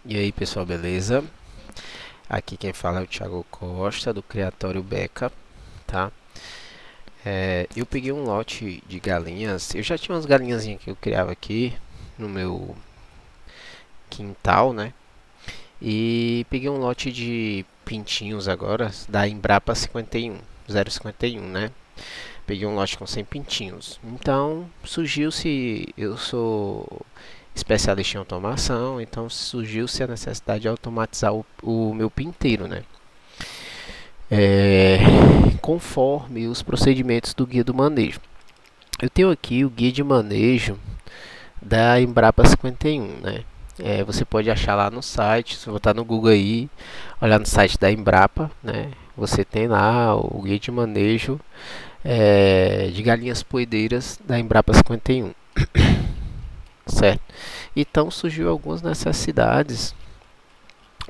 E aí pessoal, beleza? Aqui quem fala é o Thiago Costa, do Criatório Beca, tá? Eu peguei um lote de galinhas, eu já tinha umas galinhazinhas que eu criava aqui no meu quintal, né? E peguei um lote de pintinhos agora, da Embrapa 51, 051, né? Peguei um lote com 100 pintinhos. Então surgiu-se, eu sou especialista em automação, então surgiu-se a necessidade de automatizar o meu pinteiro, né? é, Conforme os procedimentos do guia do manejo. Eu tenho aqui o guia de manejo da Embrapa 51, né? Você pode achar lá no site, se botar no Google aí, olhar no site da Embrapa, né? Você tem lá o guia de manejo de galinhas poedeiras da Embrapa 51, certo? Então surgiu algumas necessidades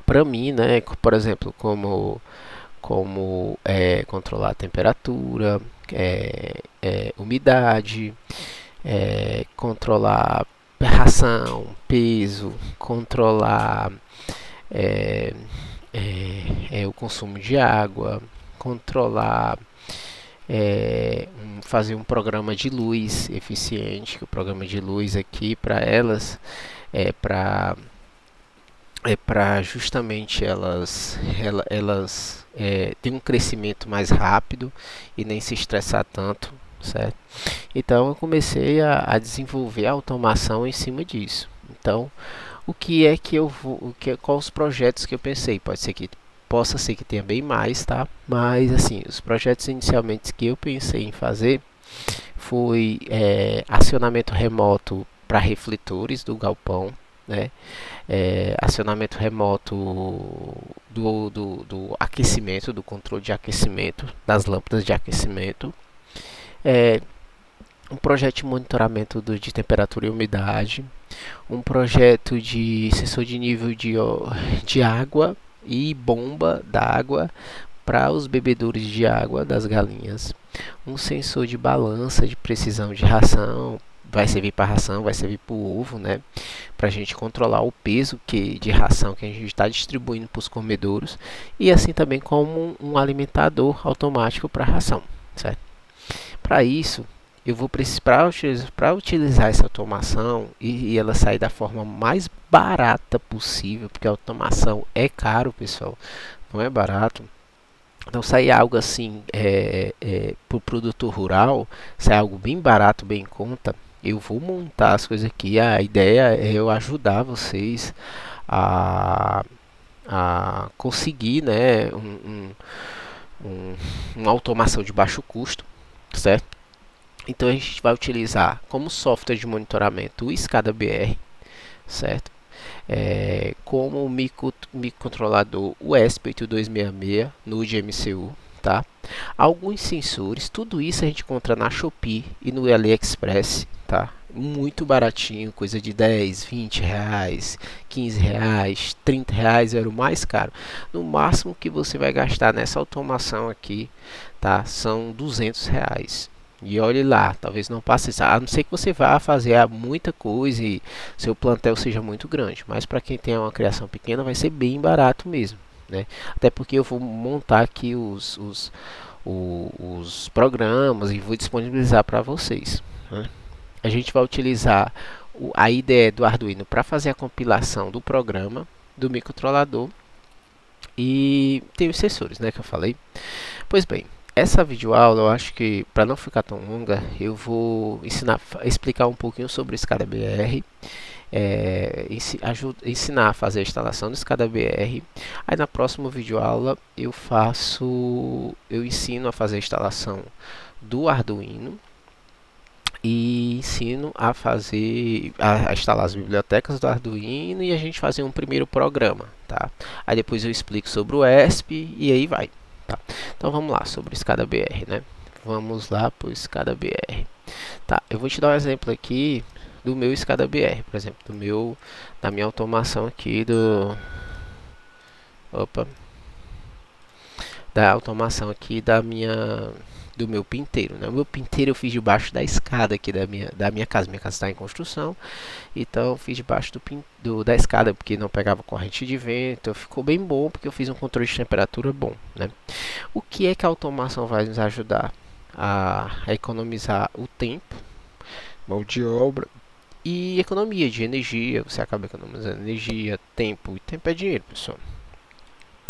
para mim, né? Por exemplo, como controlar a temperatura, umidade, controlar ração, peso, controlar é, o consumo de água, controlar, fazer um programa de luz eficiente. Que o programa de luz aqui para elas é para justamente elas terem um crescimento mais rápido e nem se estressar tanto, certo? Então eu comecei a desenvolver a automação em cima disso. Então, o que é que eu vou, quais os projetos que eu pensei? Possa ser que tenha bem mais, tá? Mas assim, os projetos inicialmente que eu pensei em fazer foi acionamento remoto para refletores do galpão, né? Acionamento remoto do aquecimento, do controle de aquecimento, das lâmpadas de aquecimento, é, um projeto de monitoramento de temperatura e umidade, um projeto de sensor de nível de água e bomba d'água para os bebedouros de água das galinhas, um sensor de balança de precisão de ração, vai servir para ração, vai servir para o ovo, né? Para a gente controlar o peso de ração que a gente está distribuindo para os comedouros, e assim também como um alimentador automático para ração, certo? Para isso, eu vou precisar para utilizar essa automação e ela sair da forma mais barata possível, porque a automação é caro, pessoal, não é barato. Então, sair algo assim para o produtor rural, sair algo bem barato, bem em conta. Eu vou montar as coisas aqui. A ideia é eu ajudar vocês a, a conseguir, né, um, uma automação de baixo custo, certo? Então a gente vai utilizar como software de monitoramento o SCADA-BR, certo? Como microcontrolador o ESP8266 no MCU, tá? Alguns sensores, tudo isso a gente encontra na Shopee e no AliExpress, tá? Muito baratinho, coisa de 10, 20 reais, 15 reais, 30 reais era o mais caro. No máximo que você vai gastar nessa automação aqui, tá? São 200 reais. E olhe lá, talvez não passe isso. A não ser que você vá fazer muita coisa e seu plantel seja muito grande. Mas para quem tem uma criação pequena vai ser bem barato mesmo, né? Até porque eu vou montar aqui os programas e vou disponibilizar para vocês, né? A gente vai utilizar a IDE do Arduino para fazer a compilação do programa do microcontrolador, e tem os sensores, né, que eu falei. Pois bem, essa videoaula, eu acho que para não ficar tão longa, eu vou explicar um pouquinho sobre o SCADA-BR, ensinar a fazer a instalação do SCADA-BR. Aí na próxima videoaula eu ensino a fazer a instalação do Arduino e ensino a instalar as bibliotecas do Arduino e a gente fazer um primeiro programa, tá? Aí depois eu explico sobre o ESP e aí vai, tá? Então vamos lá sobre o SCADA-BR, né? Vamos lá para o SCADA-BR. Tá, eu vou te dar um exemplo aqui do meu SCADA-BR, por exemplo, da minha automação aqui opa, da automação aqui da minha do meu pinteiro, né? O meu pinteiro eu fiz debaixo da escada aqui da minha casa. Minha casa está em construção, então eu fiz debaixo da escada porque não pegava corrente de vento. Então ficou bem bom porque eu fiz um controle de temperatura bom, né? O que é que a automação vai nos ajudar? A economizar o tempo, mão de obra e economia de energia. Você acaba economizando energia, tempo, e tempo é dinheiro, pessoal.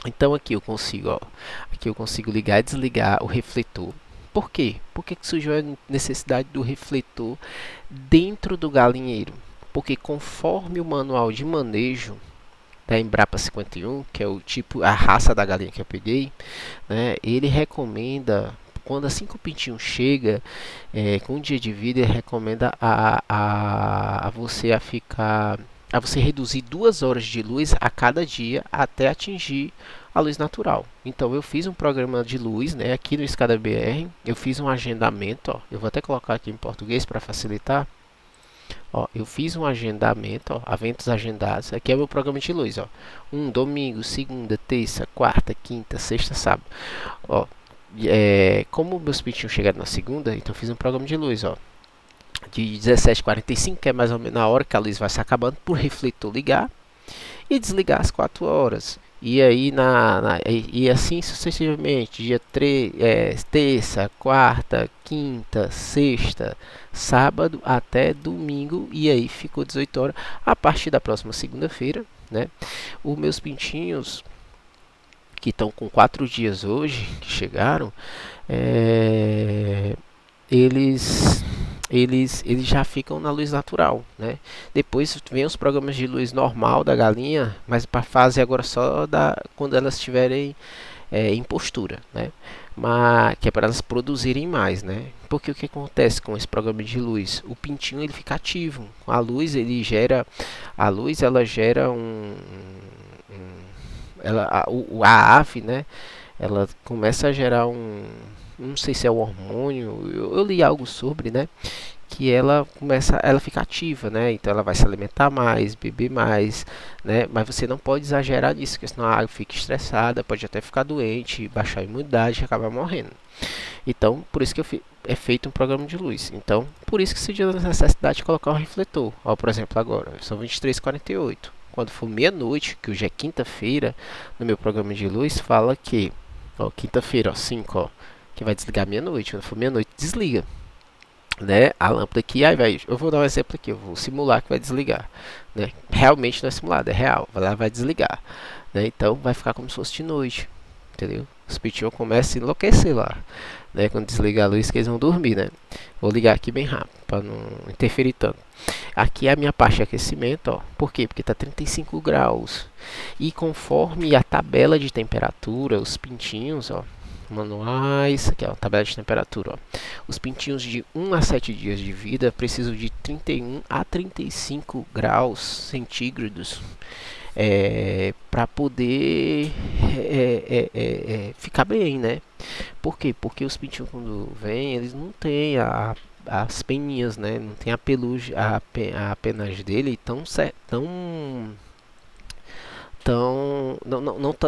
Então aqui eu consigo, ó, aqui eu consigo ligar e desligar o refletor. Por quê? Por que surgiu a necessidade do refletor dentro do galinheiro? Porque conforme o manual de manejo da Embrapa 51, que é o tipo, a raça da galinha que eu peguei, né, ele recomenda, quando assim que o pintinho chega, com um dia de vida, ele recomenda a você a você reduzir 2 horas de luz a cada dia até atingir a luz natural. Então eu fiz um programa de luz, né, aqui no Escada BR, eu fiz um agendamento, ó, eu vou até colocar aqui em português para facilitar. Ó, eu fiz um agendamento, ó, eventos agendados. Aqui é o meu programa de luz, ó. Domingo, segunda, terça, quarta, quinta, sexta, sábado. Ó, como meus pintinhos chegaram na segunda, então eu fiz um programa de luz, ó, de 17h45, que é mais ou menos na hora que a luz vai se acabando, por refletor ligar e desligar às 4 horas. E aí e assim sucessivamente, dia 3, terça, quarta, quinta, sexta, sábado até domingo, e aí ficou 18 horas. A partir da próxima segunda-feira, né? Os meus pintinhos que estão com 4 dias hoje, que chegaram, eles eles já ficam na luz natural, né? Depois vem os programas de luz normal da galinha, mas para fase agora só quando elas estiverem em postura, né? Mas que é para elas produzirem mais, né? Porque o que acontece com esse programa de luz? O pintinho ele fica ativo. A luz ela gera a ave, né? Ela começa a gerar não sei se é um hormônio, eu li algo sobre, né? Que ela fica ativa, né? Então ela vai se alimentar mais, beber mais, né? Mas você não pode exagerar nisso, porque senão a ave fica estressada, pode até ficar doente, baixar a imunidade e acabar morrendo. Então, por isso que é feito um programa de luz. Então, por isso que se diz a necessidade de colocar um refletor. Ó, por exemplo, agora, são 23h48. Quando for meia-noite, que hoje é quinta-feira, no meu programa de luz, fala que, ó, quinta-feira, ó, 5, ó, que vai desligar meia-noite. Quando for meia-noite, desliga, né, a lâmpada aqui. Aí eu vou dar um exemplo aqui, eu vou simular que vai desligar, né? Realmente não é simulado, é real. Vai desligar, né? Então vai ficar como se fosse de noite, entendeu? Os pintinhos começam a enlouquecer lá, né? Quando desligar a luz, que eles vão dormir, né? Vou ligar aqui bem rápido para não interferir tanto. Aqui é a minha parte de aquecimento, ó. Por quê? Porque está 35 graus. E conforme a tabela de temperatura, os pintinhos, ó, manuais, aqui é a tabela de temperatura, ó. Os pintinhos de 1 a 7 dias de vida precisam de 31 a 35 graus centígrados para poder ficar bem, né? Por quê? Porque os pintinhos quando vêm, eles não têm as peninhas, né? Não tem a pelugem, a penagem dele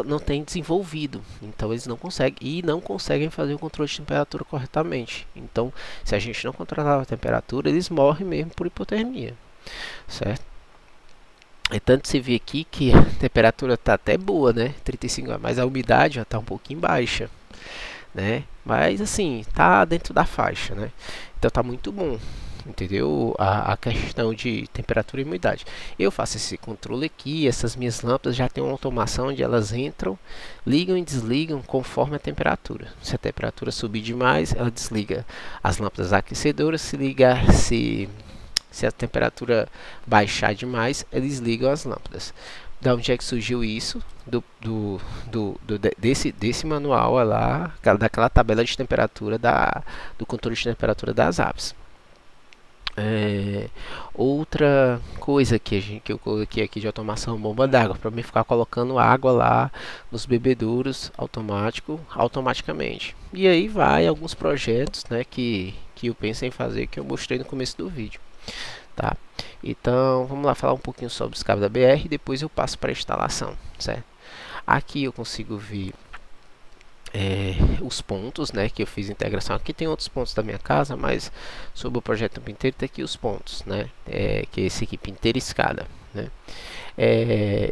não tem desenvolvido, então eles não conseguem fazer o controle de temperatura corretamente. Então, se a gente não controlar a temperatura, eles morrem mesmo por hipotermia, certo? É tanto se vê aqui que a temperatura está até boa, né? 35 graus, mas a umidade já está um pouquinho baixa, né? Mas assim, tá dentro da faixa, né? Então tá muito bom, entendeu? A questão de temperatura e umidade. Eu faço esse controle aqui, essas minhas lâmpadas já tem uma automação onde elas entram, ligam e desligam conforme a temperatura. Se a temperatura subir demais, ela desliga as lâmpadas aquecedoras, se a temperatura baixar demais, eles ligam as lâmpadas. Da onde é que surgiu isso? Desse manual lá, daquela tabela de temperatura do controle de temperatura das aves. Outra coisa que eu coloquei aqui de automação, bomba d'água, para mim ficar colocando água lá nos bebedouros automaticamente. E aí vai alguns projetos, né, que eu penso em fazer, que eu mostrei no começo do vídeo, tá? Então vamos lá falar um pouquinho sobre os cabos da BR e depois eu passo para a instalação, certo? Aqui eu consigo ver os pontos, né, que eu fiz integração. Aqui tem outros pontos da minha casa, mas sobre o projeto inteiro tem aqui os pontos, né, que é esse aqui, Pinteira Escada, né.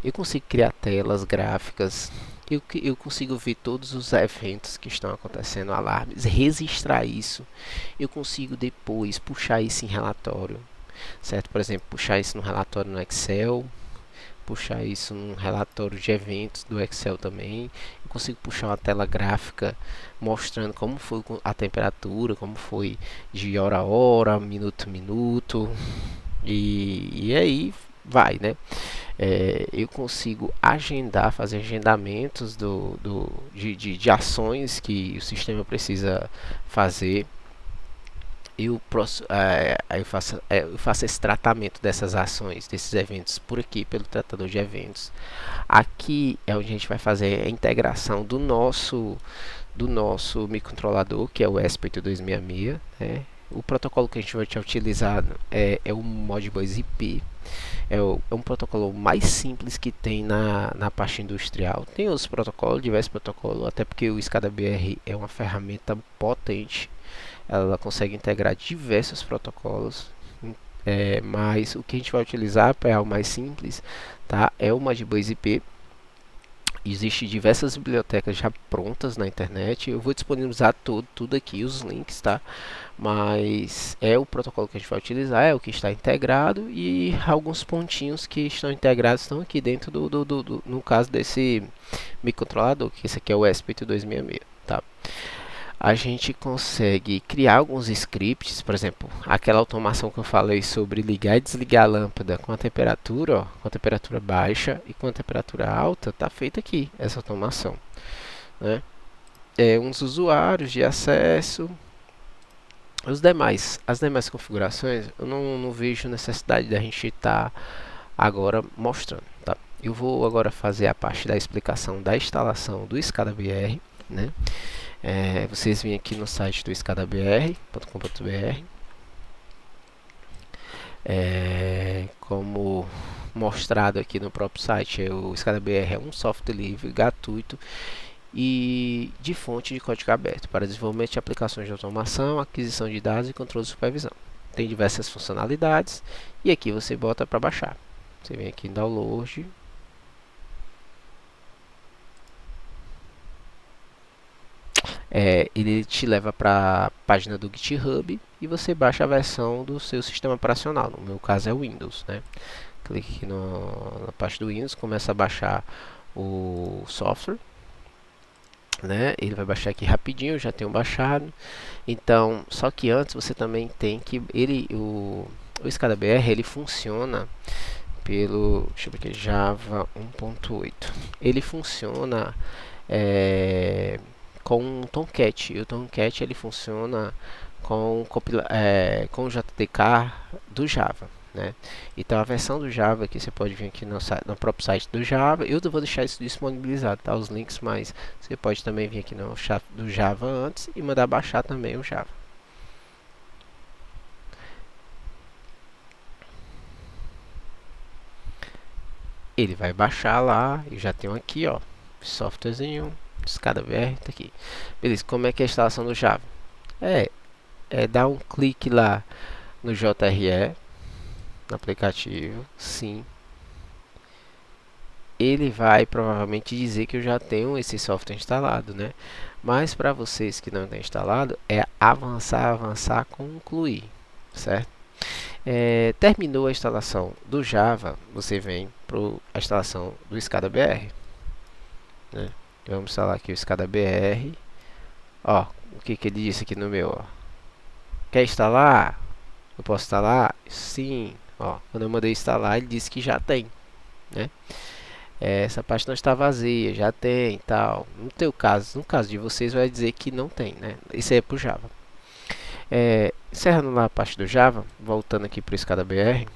Eu consigo criar telas gráficas, eu consigo ver todos os eventos que estão acontecendo, alarmes, registrar isso, eu consigo depois puxar isso em relatório, certo? Por exemplo, puxar isso no relatório no Excel, puxar isso num relatório de eventos do Excel também. Eu consigo puxar uma tela gráfica mostrando como foi a temperatura, como foi de hora a hora, minuto a minuto, e aí vai, né? Eu consigo agendar, fazer agendamentos de ações que o sistema precisa fazer. Eu faço esse tratamento dessas ações, desses eventos por aqui, pelo tratador de eventos. Aqui é onde a gente vai fazer a integração do nosso microcontrolador, que é o ESP8266, né? O protocolo que a gente vai utilizar é o Modbus IP. É um protocolo mais simples que tem na parte industrial. Tem outros protocolos, diversos protocolos, até porque o SCADA-BR é uma ferramenta potente. Ela consegue integrar diversos protocolos, mas o que a gente vai utilizar para algo mais simples, tá? É o Modbus IP. Existem diversas bibliotecas já prontas na internet. Eu vou disponibilizar tudo aqui, os links, tá? Mas é o protocolo que a gente vai utilizar, é o que está integrado, e alguns pontinhos que estão integrados estão aqui dentro no caso desse microcontrolador, que esse aqui é o ESP8266, tá? A gente consegue criar alguns scripts, por exemplo, aquela automação que eu falei sobre ligar e desligar a lâmpada com a temperatura, ó, com a temperatura baixa e com a temperatura alta, está feita aqui essa automação, né? Uns usuários de acesso, as demais configurações, eu não vejo necessidade da gente estar agora mostrando, tá? Eu vou agora fazer a parte da explicação da instalação do SCADA-BR, né? Vocês vêm aqui no site do scadabr.com.br. Como mostrado aqui no próprio site, o SCADA-BR é um software livre, gratuito e de fonte de código aberto para desenvolvimento de aplicações de automação, aquisição de dados e controle de supervisão. Tem diversas funcionalidades e aqui você bota para baixar. Você vem aqui em download. Ele te leva para a página do GitHub e você baixa a versão do seu sistema operacional. No meu caso é o Windows, né? Clique aqui na parte do Windows, começa a baixar o software, né? Ele vai baixar aqui rapidinho, eu já tenho baixado. Então, só que antes você também tem que o SCADA-BR ele funciona pelo, deixa eu ver aqui, Java 1.8. Ele funciona com o Tomcat. E o Tomcat ele funciona com o JDK do Java, né? Então a versão do Java que você pode vir aqui no próprio site do Java, eu vou deixar isso disponibilizado, tá? Os links, mas você pode também vir aqui no chat do Java antes e mandar baixar também o Java. Ele vai baixar lá, eu já tenho aqui, ó, softwarezinho, SCADA-BR, tá aqui. Beleza, como é que é a instalação do Java? Dar um clique lá no JRE, no aplicativo, sim. Ele vai provavelmente dizer que eu já tenho esse software instalado, né? Mas para vocês que não têm instalado, é avançar, concluir, certo? Terminou a instalação do Java, você vem para a instalação do SCADA-BR, né? Vamos instalar aqui o SCADA-BR. Ó, o que ele disse aqui no meu, ó. Quer instalar? Eu posso instalar? Sim. Ó, quando eu mandei instalar, ele disse que já tem, né? Essa parte não está vazia, já tem, tal. No caso de vocês, vai dizer que não tem, né? Isso aí é para o Java. Encerrando lá a parte do Java, voltando aqui para o SCADA-BR.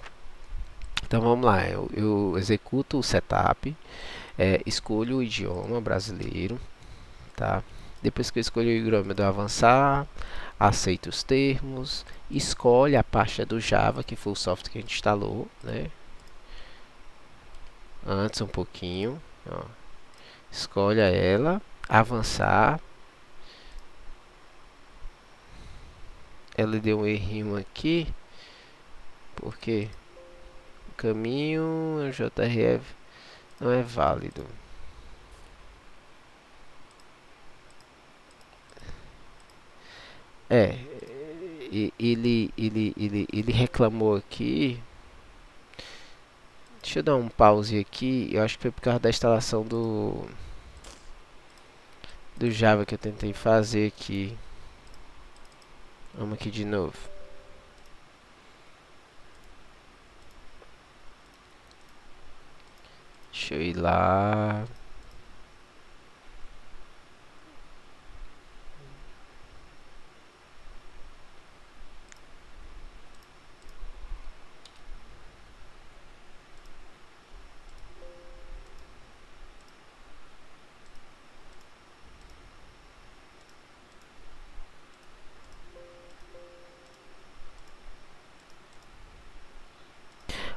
Então vamos lá, eu executo o setup, escolho o idioma brasileiro, tá? Depois que eu escolho o idioma, eu dou avançar, aceito os termos, escolhe a pasta do Java, que foi o software que a gente instalou, né? Antes um pouquinho, ó. Escolha ela, avançar, ela deu um errinho aqui, porque o caminho JRF não é válido. É, ele reclamou aqui. Deixa eu dar um pause aqui. Eu acho que foi por causa da instalação do Java que eu tentei fazer aqui. Vamos aqui de novo. Deixa eu ir lá.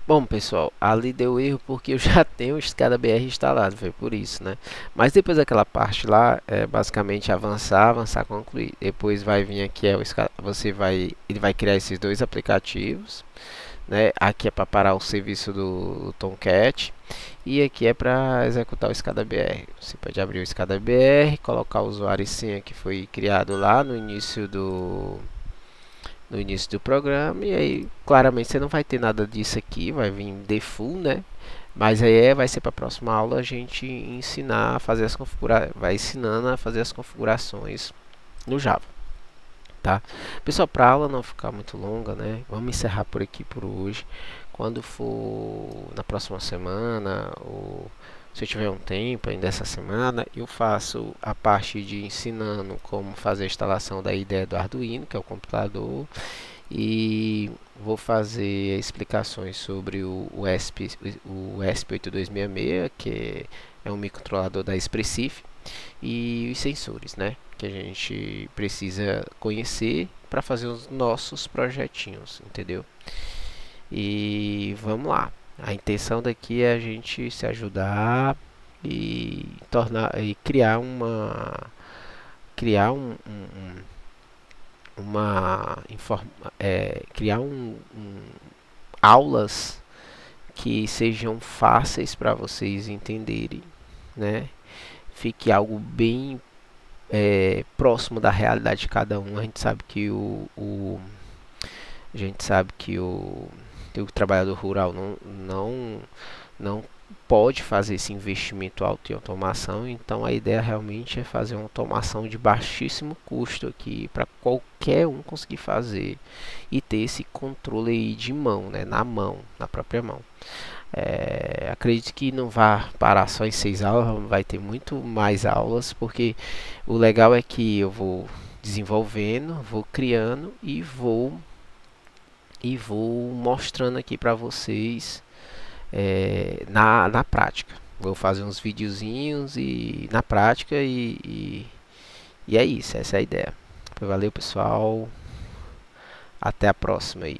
Bom, pessoal, ali deu erro porque eu já tenho o SCADA-BR instalado, foi por isso, né? Mas depois daquela parte lá, é basicamente avançar, avançar, concluir. Depois vai vir aqui, ele vai criar esses dois aplicativos, né? Aqui é para parar o serviço do Tomcat e aqui é para executar o SCADA-BR. Você pode abrir o SCADA-BR, colocar o usuário e senha que foi criado lá no início do programa, e aí claramente você não vai ter nada disso aqui, vai vir default, né? Mas aí vai ser para a próxima aula a gente ensinar a fazer vai ensinando a fazer as configurações no Java, tá? Pessoal, para a aula não ficar muito longa, né? Vamos encerrar por aqui por hoje. Quando for na próxima semana, ou se eu tiver um tempo ainda essa semana, eu faço a parte de ensinando como fazer a instalação da IDE do Arduino, que é o computador, e vou fazer explicações sobre o ESP8266, que é um microcontrolador da Expressif, e os sensores, né, que a gente precisa conhecer para fazer os nossos projetinhos, entendeu? E vamos lá. A intenção daqui é a gente se ajudar e tornar e criar uma criar aulas que sejam fáceis para vocês entenderem, né? Fique algo bem próximo da realidade de cada um. A gente sabe que a gente sabe que o trabalhador rural não pode fazer esse investimento alto em automação, então a ideia realmente é fazer uma automação de baixíssimo custo aqui para qualquer um conseguir fazer e ter esse controle aí de mão, né, na própria mão. Acredito que não vai parar só em 6 aulas, vai ter muito mais aulas, porque o legal é que eu vou desenvolvendo, vou criando e vou mostrando aqui para vocês na prática. Vou fazer uns videozinhos e na prática e é isso, essa é a ideia. Valeu, pessoal, até a próxima aí.